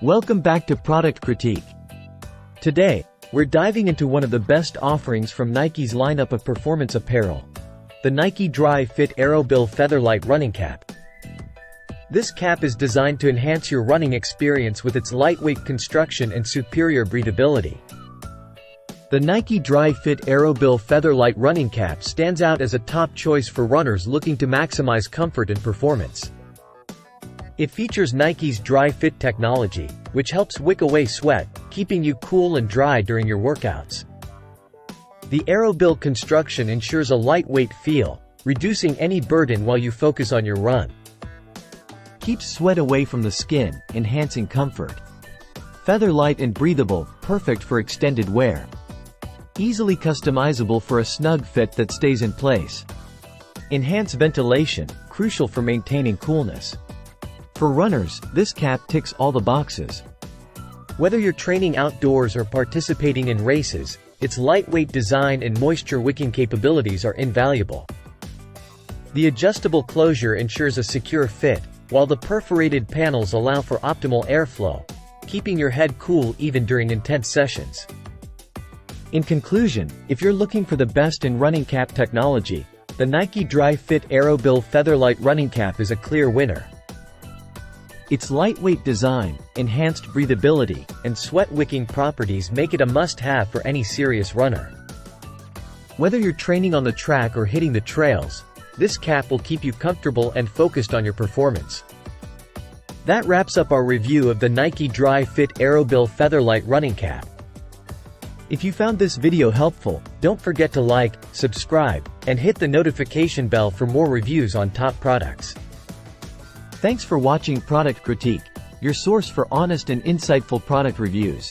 Welcome back to Product Critique. Today, we're diving into one of the best offerings from Nike's lineup of performance apparel, the Nike Dri-FIT Aerobill Featherlight running cap. This cap is designed to enhance your running experience with its lightweight construction and superior breathability. The Nike Dri-FIT Aerobill Featherlight running cap stands out as a top choice for runners looking to maximize comfort and performance. It features Nike's Dri-FIT technology, which helps wick away sweat, keeping you cool and dry during your workouts. The Aerobill construction ensures a lightweight feel, reducing any burden while you focus on your run. Keeps sweat away from the skin, enhancing comfort. Featherlight and breathable, perfect for extended wear. Easily customizable for a snug fit that stays in place. Enhanced ventilation, crucial for maintaining coolness. For runners, this cap ticks all the boxes. Whether you're training outdoors or participating in races, its lightweight design and moisture-wicking capabilities are invaluable. The adjustable closure ensures a secure fit, while the perforated panels allow for optimal airflow, keeping your head cool even during intense sessions. In conclusion, if you're looking for the best in running cap technology, the Nike Dri-FIT Aerobill Featherlight running cap is a clear winner. Its lightweight design, enhanced breathability, and sweat-wicking properties make it a must-have for any serious runner. Whether you're training on the track or hitting the trails, this cap will keep you comfortable and focused on your performance. That wraps up our review of the Nike Dri-FIT Aerobill Featherlight running cap. If you found this video helpful, don't forget to like, subscribe, and hit the notification bell for more reviews on top products. Thanks for watching Product Critique, your source for honest and insightful product reviews.